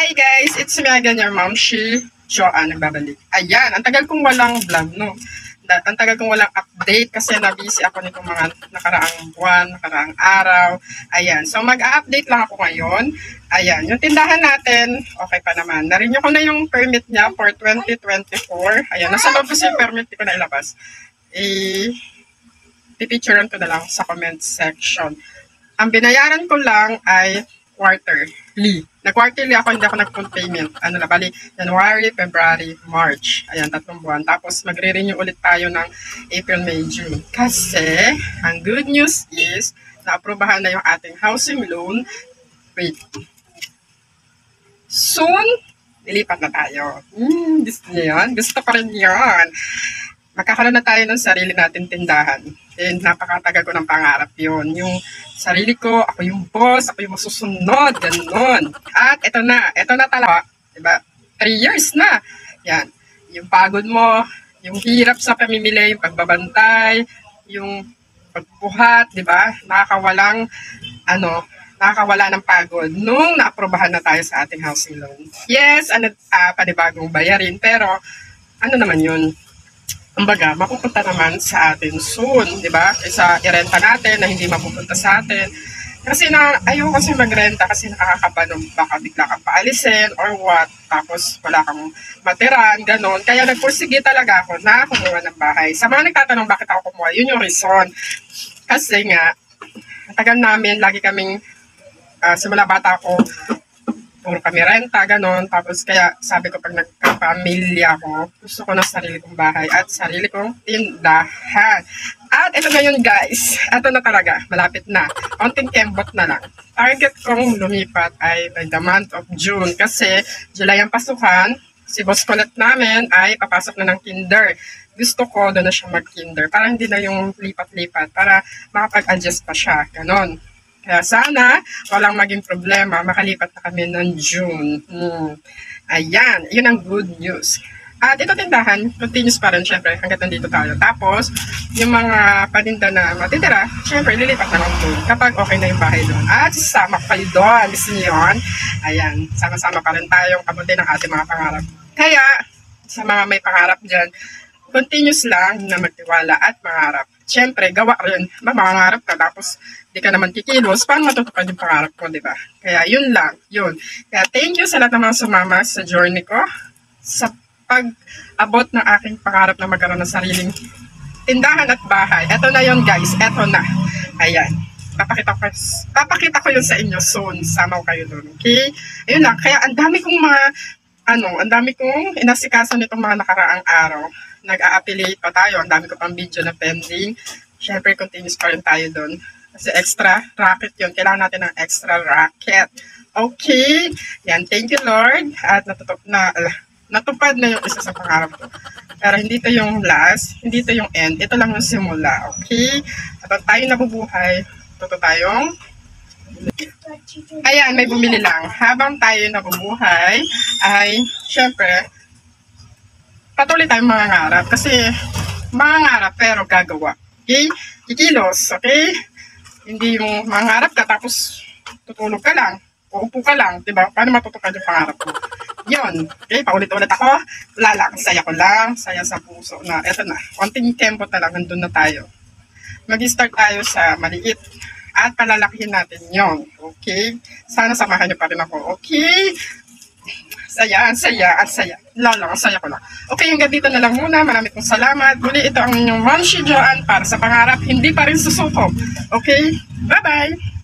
Hi guys, it's me again, your mom, Joanne, nagbabalik. Ayan, ang tagal kong walang vlog, no? Ang tagal kong walang update kasi na-busy ako nitong mga nakaraang buwan, nakaraang araw. Ayan, so mag-a-update lang ako ngayon. Ayan, yung tindahan natin, okay pa naman. Narenew ko na yung permit niya for 2024. Ayan, nasa loob kasi yung permit, di ko na ilabas. Pipicturean ko na lang sa comment section. Ang binayaran ko lang ay quarterly. Nag-quarterly ako, hindi ako nag-full payment. Ano na, bali, January, February, March. Ayan, 3 buwan. Tapos, magre-renew ulit tayo ng April, May, June. Kasi, ang good news is, na-aprobahan na yung ating housing loan. Wait. Soon, lilipat na tayo. Gusto niyo yan? Gusto pa rin yan. Magkakaroon na tayo ng sarili natin tindahan. And napakatagal ko ng pangarap yun. Yung sarili ko, ako yung boss, ako yung masusunod, ganun. At ito na talaga, diba? 3 years na. Yan. Yung pagod mo, yung hirap sa pamimili, yung pagbabantay, yung pagbuhat, diba? Nakakawala ng pagod nung naaprobahan na tayo sa ating housing loan. Yes, panibagong bayarin, pero ano naman yun? Kumbaga, mapupunta naman sa atin soon, di ba? Kaysa irenta natin na hindi mapupunta sa atin. Kasi ayaw kasi magrenta kasi nakakakaba nung baka bigla kang paalisin or what. Tapos wala kang matiran, ganon. Kaya nagpursige talaga ako na kumuha ng bahay. Sa mga nagtatanong bakit ako kumuha, yun yung reason. Kasi nga, tagal namin, lagi kaming, simula bata ako, puro kami renta, ganon. Tapos kaya sabi ko pag nagkapamilya ako, gusto ko ng sarili kong bahay at sarili kong tindahan. At ito na yun guys, ito na talaga, malapit na. Konting kembot na lang. Target kong lumipat ay by the month of June kasi July ang pasukan. Si boss kulit namin ay papasok na ng kinder. Gusto ko doon na siya mag-kinder para hindi na yung lipat-lipat, para makapag-adjust pa siya, ganon. Kaya sana, walang maging problema, makalipat na kami ng June. Ayan, yun ang good news. At ito tindahan, continuous pa rin, syempre, hanggat nandito tayo. Tapos, yung mga paninda na matitira, syempre, lilipat na lang doon kapag okay na yung bahay doon. At sasama kayo doon, gusto niyo yun? Ayan, sama-sama pa rin tayong kabuti ng ating mga pangarap. Kaya, sa mga may pangarap dyan, continuous lang na magtiwala at mangarap. Siyempre, gawa rin. Mangarap ka tapos di ka naman kikilos. Paano matutupad yung pangarap ko, di ba? Kaya yun lang, yun. Kaya thank you sa lahat ng mga sumama sa journey ko. Sa pag-abot ng aking pangarap na magkaroon ng sariling tindahan at bahay. Eto na yun guys, eto na. Ayan. Papakita ko yun sa inyo soon. Sama ko kayo doon, okay? Ayun lang. Kaya ang dami kong inasikaso nitong mga nakaraang araw. Nag-a-affiliate pa tayo. Ang dami ko pang video na pending. Syempre, continuous pa rin tayo doon. Kasi extra racket yun. Kailangan natin ng extra racket. Okay. Yan. Thank you, Lord. At natupad na yung isa sa pangarap ko. Pero hindi to yung last. Hindi to yung end. Ito lang yung simula. Okay? At tayo nabubuhay. Ito tayong ayan, may bumili lang. Habang tayo nabubuhay, ay, syempre, patuloy tayong mangangarap. Kasi, mangangarap pero gagawa. Okay? Kikilos, okay? Hindi yung mangangarap ka tapos tutulog ka lang. Uupo ka lang, diba? Paano matutupad yung pangarap mo? Yun. Okay, paulit-ulit ako. Wala lang, saya ko lang. Saya sa puso na, eto na. Konting tempo na lang, nandun na tayo. Mag-start tayo sa maliit. At palalakihin natin yon. Okay? Sana samahan niyo pa rin ako. Okay? Saya. Lalo, saya ko lang. Okay, hanggang dito na lang muna. Maraming pong salamat. Muli, ito ang inyong Ma'am Joanne para sa pangarap. Hindi pa rin susuko. Okay? Bye-bye!